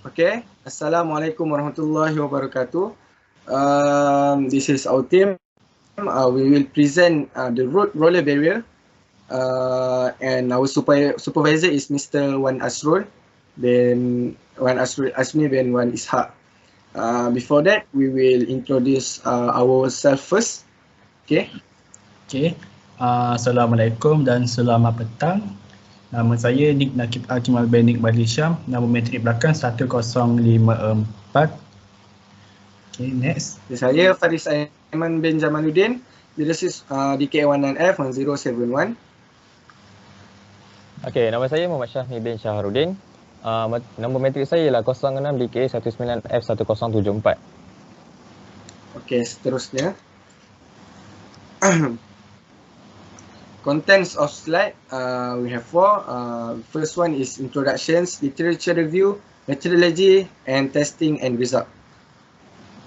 Okay, Assalamualaikum warahmatullahi wabarakatuh. This is our team. We will present the roller barrier, and our supervisor is Mr. Wan Asrul, then Wan Asrul Asmi, then Wan Ishaq. Before that, we will introduce ourselves first. Okay. Okay. Assalamualaikum dan selamat petang. Nama saya Naqib Malaysia. Nama matrik belakang 1054. Okay, next. Saya Faris AIMAN bin Jamaluddin. This is DK19F 1071. Okay, nama saya Muhammad Syahmi bin Syahrudin. Nombor matrik saya ialah 06 DK 19F1074. Okay, seterusnya. Contents of slide, we have four. First one is introductions, literature review, methodology, and testing and result.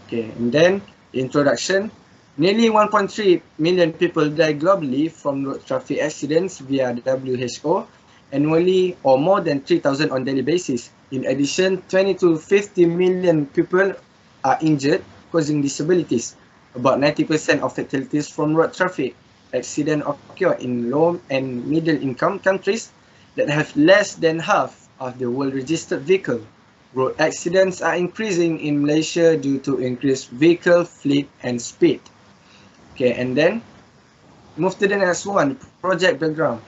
Okay, and then introduction. Nearly 1.3 million people die globally from road traffic accidents via the WHO annually, or more than 3,000 on daily basis. In addition, 20 to 50 million people are injured, causing disabilities. About 90% of fatalities from road traffic accident occur in low and middle income countries that have less than half of the world registered vehicle. Road accidents are increasing in Malaysia due to increased vehicle fleet and speed. Okay, and then move to the next one, project background.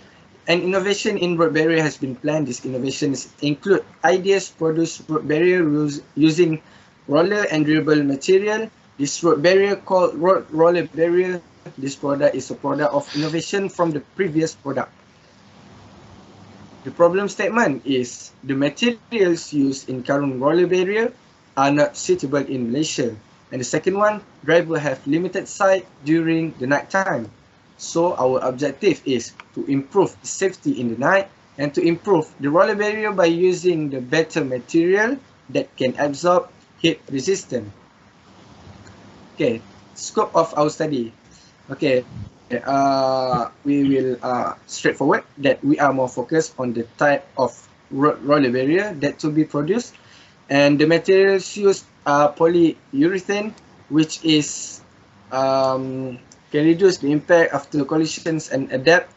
An innovation in road barrier has been planned. These innovations include ideas produce road barrier using roller and durable material. This road barrier called roller barrier. This product is a product of innovation from the previous product. The problem statement is the materials used in current roller barrier are not suitable in Malaysia. And the second one, driver have limited sight during the night time. So our objective is to improve the safety in the night and to improve the roller barrier by using the better material that can absorb heat resistance. Okay, scope of our study. Okay, we will straightforward that we are more focused on the type of roller barrier that to be produced, and the materials used are polyurethane, which is can reduce the impact after collisions and adapt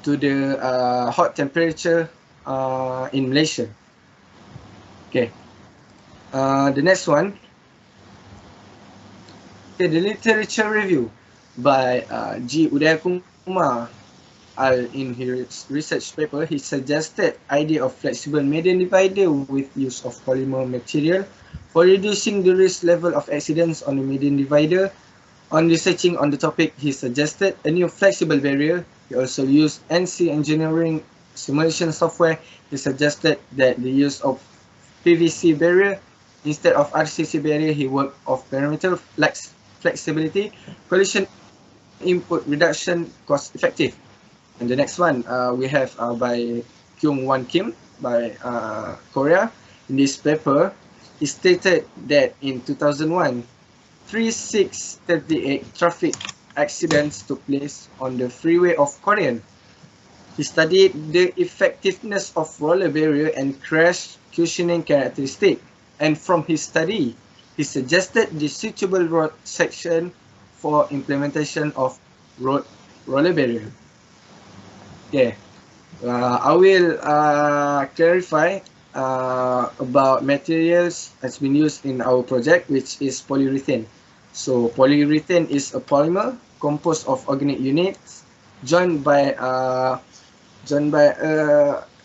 to the hot temperature in Malaysia. Okay, the next one. Okay, the literature review by G. Udayakumar in his research paper. He suggested idea of flexible median divider with use of polymer material for reducing the risk level of accidents on the median divider. On researching on the topic, he suggested a new flexible barrier. He also used NC engineering simulation software. He suggested that the use of PVC barrier instead of RCC barrier. He worked of parameter flexibility, collision input reduction, cost effective. And the next one we have by Kyung Won Kim by Korea. In this paper, he stated that in 2001, 3638 traffic accidents took place on the freeway of Korea. He studied the effectiveness of roller barrier and crash cushioning characteristic. And from his study, he suggested the suitable road section for implementation of roller barrier. Okay, I will clarify about materials that's been used in our project, which is polyurethane. So polyurethane is a polymer composed of organic units joined by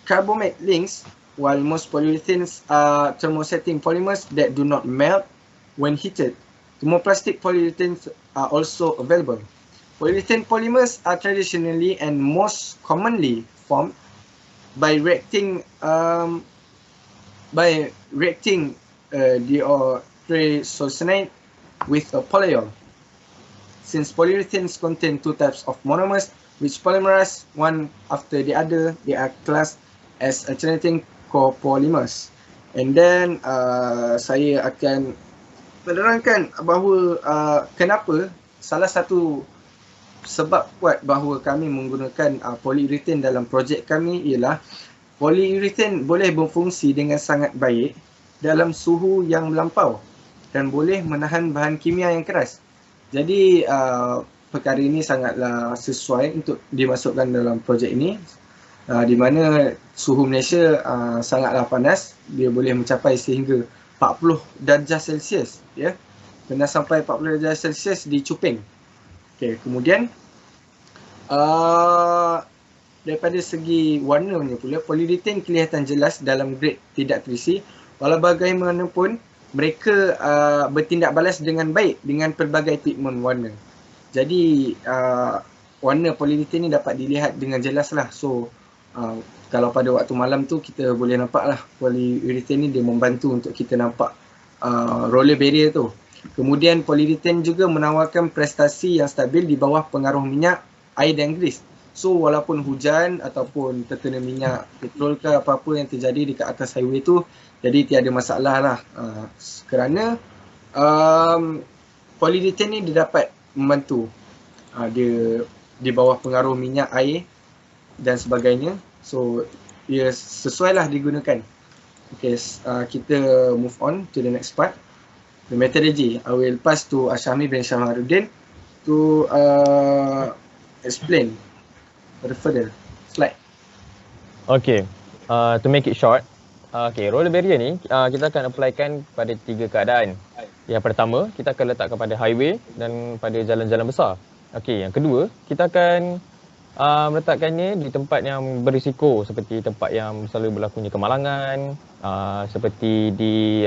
carbamate links, while most polyurethanes are thermosetting polymers that do not melt when heated. Thermoplastic polyurethanes are also available. Polyurethane polymers are traditionally and most commonly formed by reacting deoxyribonucleic with a polyol. Since polyurethanes contain two types of monomers which polymerize one after the other, they are classed as alternating copolymers. And then saya akan menerangkan bahawa kenapa salah satu sebab kuat bahawa kami menggunakan polyurethane dalam projek kami ialah polyurethane boleh berfungsi dengan sangat baik dalam suhu yang melampau dan boleh menahan bahan kimia yang keras. Jadi perkara ini sangatlah sesuai untuk dimasukkan dalam projek ini, di mana suhu Malaysia sangatlah panas, dia boleh mencapai sehingga 40 darjah Celsius, ya. Pernah sampai 40 darjah Celsius di Cuping. Okey, kemudian daripada segi warnanya pula, polyurethane kelihatan jelas dalam grade tidak terisi. Walau bagaimanapun, mereka bertindak balas dengan baik dengan pelbagai pigmen warna. Jadi warna polyurethane ni dapat dilihat dengan jelas lah. So kalau pada waktu malam tu kita boleh nampak lah polyurethane ni dia membantu untuk kita nampak roller barrier tu. Kemudian polyurethane juga menawarkan prestasi yang stabil di bawah pengaruh minyak, air dan grease. So walaupun hujan ataupun terkena minyak petrol ke apa-apa yang terjadi dekat atas highway tu, jadi tiada masalah lah, kerana polyurethane ni dia dapat membantu dia di bawah pengaruh minyak, air dan sebagainya. So ia sesuai lah digunakan. Okay, kita move on to the next part, the methodology. I will pass to SYAHMI bin Syahmaruddin to explain further slide. Okay, to make it short, roller barrier ni kita akan applykan pada 3 keadaan. Yang pertama, kita akan letakkan pada highway dan pada jalan-jalan besar. Okey, yang kedua, kita akan meletakkannya di tempat yang berisiko, seperti tempat yang selalu berlakunya kemalangan, seperti di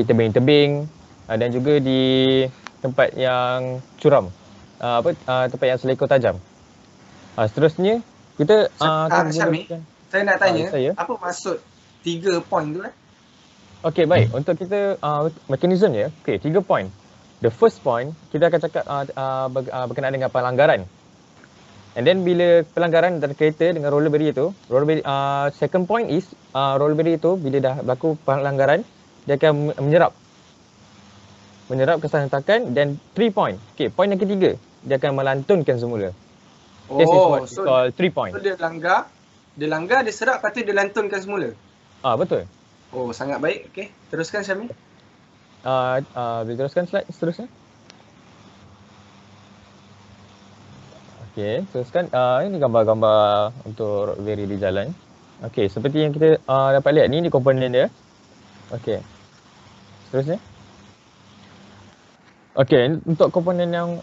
tebing-tebing, dan juga di tempat yang curam, tempat yang selekor tajam. Seterusnya, kita akan Syahmi, saya nak tanya, apa maksud 3 point tu? Okey, baik. Untuk kita mekanismnya, 3 point. The first point, kita akan cakap berkenaan dengan pelanggaran. And then bila pelanggaran antara kereta dengan roller barrier tu, second point is roller barrier tu bila dah berlaku pelanggaran, dia akan menyerap kesan hentakan. Dan 3 point. Okey, point yang ketiga, dia akan melantunkan semula. This is what we call 3 point. So dia langgar, dia serap, lepas tu dia lantunkan semula. Betul. Oh, sangat baik. Okey, teruskan Syahmi. Boleh teruskan slide seterusnya. Okey, teruskan. Ini gambar-gambar untuk road barrier di jalan. Okey, seperti yang kita dapat lihat ni komponen dia. Okey. Seterusnya. Okey, untuk komponen yang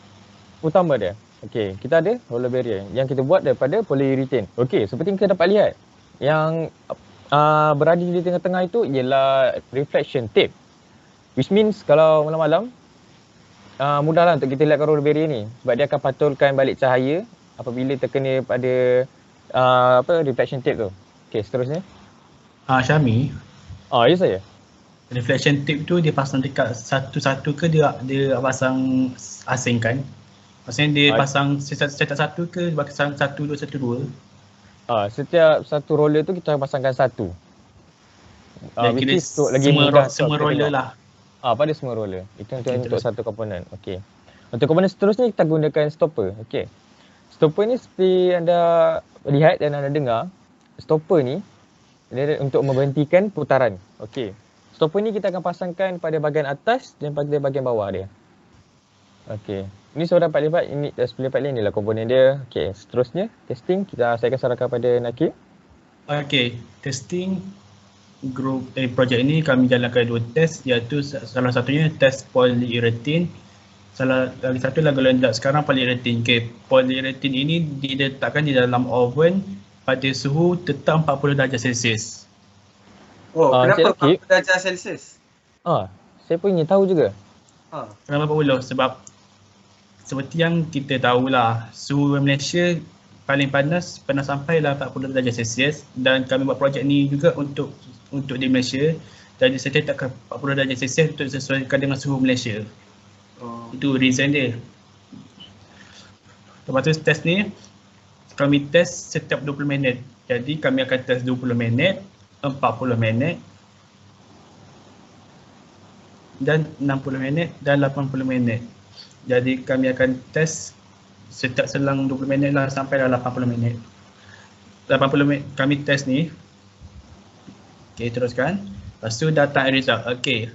utama dia. Okey, kita ada roller barrier yang kita buat daripada polyurethane. Okey, seperti yang kita dapat lihat, yang berada di tengah-tengah itu ialah reflection tape. Which means kalau malam-malam mudahlah untuk kita lihatkan roller barrier ni, sebab dia akan patulkan balik cahaya apabila terkena pada reflection tape tu. Okey, seterusnya. Syahmi. Ya saya. Reflection tape tu dia pasang dekat satu-satu ke dia pasang asingkan? Maksudnya dia pasang setiap satu ke dia pasang 1, 2, 1, 2? Setiap satu roller tu kita pasangkan satu. Kira semua roller lah. Pada semua roller. Itu untuk satu komponen. Okey. Untuk komponen seterusnya kita gunakan stopper. Okey. Stopper ni seperti anda lihat dan anda dengar, stopper ni dia untuk memberhentikan putaran. Okey. Stopper ni kita akan pasangkan pada bahagian atas dan pada bahagian bawah dia. Okey. Ini sudah dapat lihat, ini boleh dapat lihat inilah komponen dia. Okey, seterusnya testing saya akan serahkan pada Naqib. Okey, testing group projek ini kami jalankan 2 test, iaitu salah satunya test polyurethane. Lagi satu lah kalau anda sekarang polyurethane. Okey, polyurethane ini diletakkan di dalam oven pada suhu tetap 40 darjah Celsius. Oh, kenapa 40 darjah Celsius? Saya pun ingin tahu juga. Kenapa 40? Sebab seperti yang kita tahulah, suhu Malaysia paling panas pernah sampai lah 40 darjah Celsius, dan kami buat projek ni juga untuk di Malaysia. Jadi saya letakkan 40 darjah Celsius untuk sesuaikan dengan suhu Malaysia. Itu reason dia. Lepas tu test ni kami test setiap 20 minit. Jadi kami akan test 20 minit, 40 minit dan 60 minit dan 80 minit. Jadi kami akan test setiap selang 20 minit lah sampai 80 minit. 80 minit kami test ni. Okey, teruskan. Lepas tu datang result. Okay.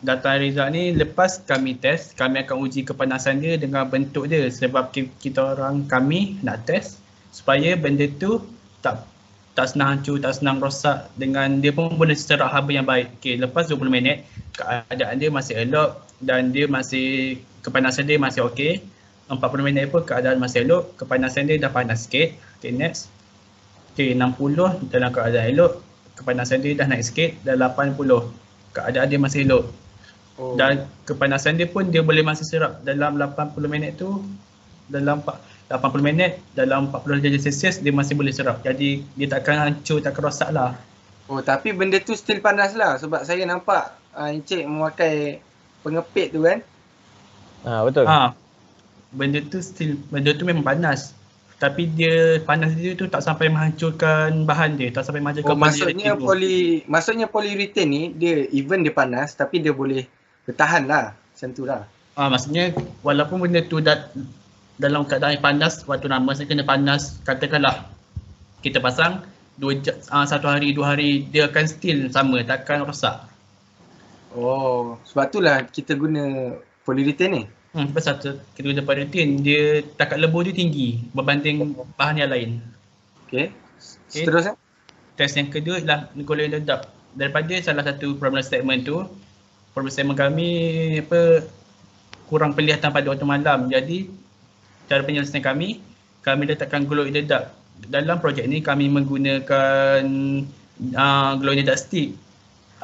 Datang result ni lepas kami test, kami akan uji kepanasan dia dengan bentuk dia sebab kita orang kami nak test supaya benda tu tak senang hancur, tak senang rosak dengan dia pun boleh serak haba yang baik. Okay, lepas 20 minit keadaan dia masih elok dan dia masih kepanasan dia masih okey. 40 minit pun keadaan masih elok, kepanasan dia dah panas sikit. Okay, next. Okay, 60 dalam keadaan elok, kepanasan dia dah naik sikit, dah 80. Keadaan dia masih elok. Dan kepanasan dia pun dia boleh masih serap dalam 80 minit tu, dalam 80 minit dalam 40 darjah Celsius dia masih boleh serap. Jadi dia takkan hancur, takkan rosak lah. Oh, tapi benda tu still panas lah sebab saya nampak Encik memakai pengepit tu kan. Betul. Benda tu memang panas. Tapi dia panas dia tu tak sampai menghancurkan bahan dia, tak sampai menghancurkan maksudnya polyurethane ni dia even dia panas tapi dia boleh bertahan lah, macam tu lah. Maksudnya walaupun benda tu dalam keadaan panas, waktu lama saya kena panas, katakanlah kita pasang 1 hari 2 hari dia akan still sama, takkan rosak. Oh, sebab itulah kita guna polyurethane ni. Pasal kita guna polyurethane, dia takat lebur dia tinggi berbanding bahan yang lain. Okay. Seterusnya? Test yang kedua ialah golongan dedap. Daripada salah satu problem statement tu, problem statement kami kurang penglihatan pada waktu malam. Jadi cara penyelesaian kami letakkan glow in the dark. Dalam projek ni kami menggunakan glow in the dark stick.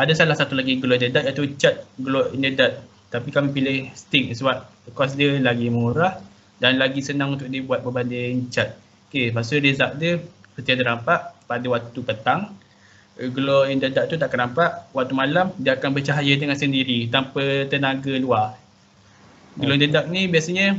Ada salah satu lagi glow in the dark iaitu cat glow in the dark. Tapi kami pilih stick sebab kos dia lagi murah dan lagi senang untuk dibuat berbanding cat. Okay, lepas tu result dia seperti ada nampak pada waktu petang. Glow in the dark tu tak akan nampak. Waktu malam dia akan bercahaya dengan sendiri tanpa tenaga luar. Glow in the dark ni biasanya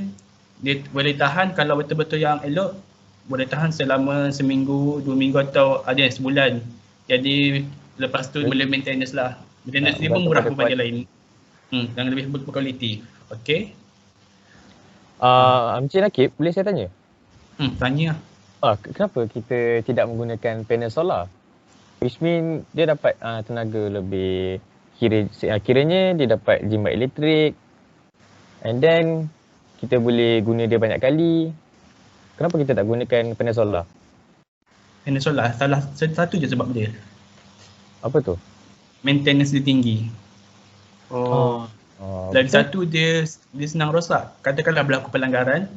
dia boleh tahan kalau betul-betul yang elok, boleh tahan selama seminggu, 2 minggu atau ada yang sebulan. Jadi lepas tu boleh maintenance lah. Maintenance dia pun murah berbanding lain. Dan lebih berkualiti. Okay. Encik Naqib, boleh saya tanya? Tanya. Kenapa kita tidak menggunakan panel solar? Which mean dia dapat tenaga lebih, kiranya dia dapat jimat elektrik, and then kita boleh guna dia banyak kali. Kenapa kita tak gunakan panel solar? Panel solar salah satu je sebab dia. Apa tu? Maintenance dia tinggi. Lagi satu dia senang rosak. Katakanlah berlaku pelanggaran,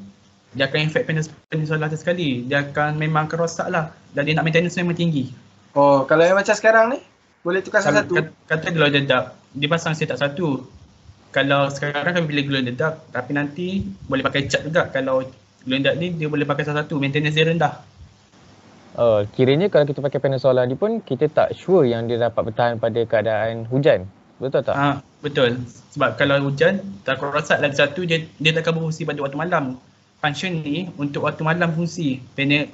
dia akan infect panel solar tu sekali. Dia akan memang akan rosak lah. Dan dia nak maintenance memang tinggi. Oh, kalau yang macam sekarang ni, boleh tukar satu? Kata glow in the dark, dia pasang setak satu. Kalau sekarang kami pilih glow in the dark, tapi nanti boleh pakai cat juga. Kalau glow in the dark ni, dia boleh pakai satu, maintenance dia rendah. Kiranya kalau kita pakai panel solar ni pun, kita tak sure yang dia dapat bertahan pada keadaan hujan. Betul tak? Betul. Sebab kalau hujan, takut rosak. Lagi satu, dia takkan berfungsi pada waktu malam. Function ni untuk waktu malam fungsi.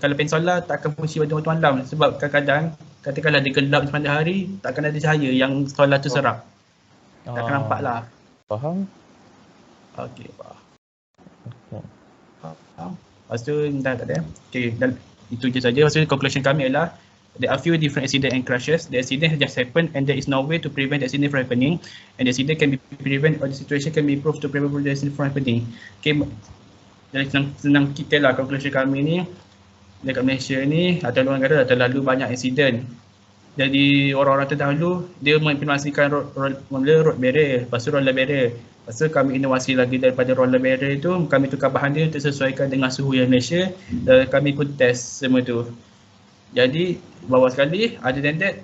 Kalau panel solar tak akan fungsi pada waktu malam. Sebab kadang-kadang, katakanlah dia gelap sepanjang hari, takkan ada cahaya yang solar tu serap. Takkan nampak lah. Faham? Okey, faham. Lepas tu, dah tak ada. Okey, itu je saja. Lepas tu, conclusion kami ialah there are few different accident and crashes. The accident has just happened and there is no way to prevent the accident from happening. And the accident can be prevented or the situation can be improved to prevent the accident from happening. Okay, jadi senang kita lah conclusion kami ni. Dekat Malaysia ni atau luar negara terlalu banyak insiden. Jadi orang-orang terdahulu dia mengimplementasikan road barrier, lepas tu roller barrier. Lepas tu kami inovasi lagi daripada roller barrier tu, kami tukar bahan dia untuk sesuaikan dengan suhu yang Malaysia dan kami pun test semua tu. Jadi bawah sekali, other than that,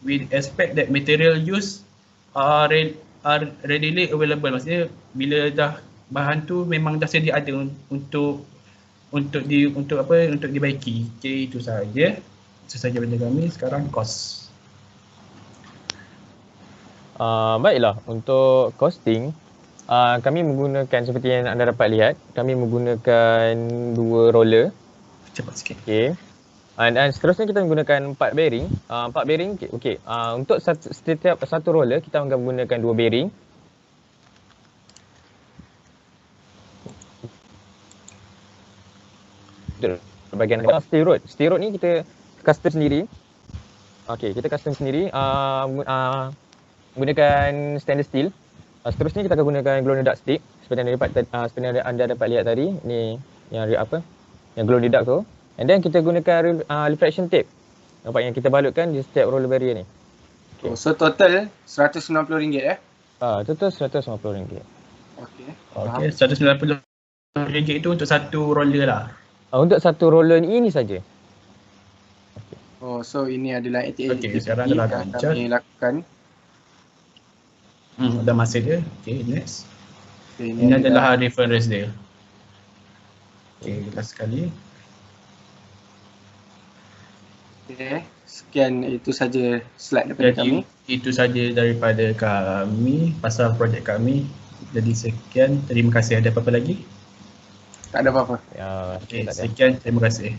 we expect that material use are readily available. Maksudnya bila dah bahan tu memang dah sedia ada untuk dibaiki. Okay, itu saja. Itu saja benda kami. Sekarang kos. Baiklah, untuk costing, kami menggunakan seperti yang anda dapat lihat, kami menggunakan 2 roller. Cepat sikit. Okay. Dan seterusnya kita menggunakan 4 bearing. 4 bearing, okay. Untuk setiap satu roller kita akan menggunakan 2 bearing. Bahagian steel rod. Steel rod ni kita custom sendiri. Okey, kita custom sendiri gunakan stainless steel. Seterusnya kita akan gunakan glow in the dark stick seperti yang anda dapat lihat tadi. Ni yang yang glow in the dark tu. And then kita gunakan reflection tape. Nampak yang kita balutkan di setiap roller barrier ni. Okay. So total RM190 Total RM190. Okey. Okey, RM190 itu untuk satu roller lah. Untuk satu roller ini saja. Oh, so ini adalah Okey, sekarang dah kami lakukan. Dah masa dia. Okey, next. Okay, Ini adalah reference dia. Okey, last sekali. Okay, sekian itu saja slide daripada kami. Itu saja daripada kami pasal projek kami. Jadi sekian, terima kasih. Ada apa-apa lagi? Tak ada apa-apa. Ya, Okey, tak ada. sekian, terima kasih.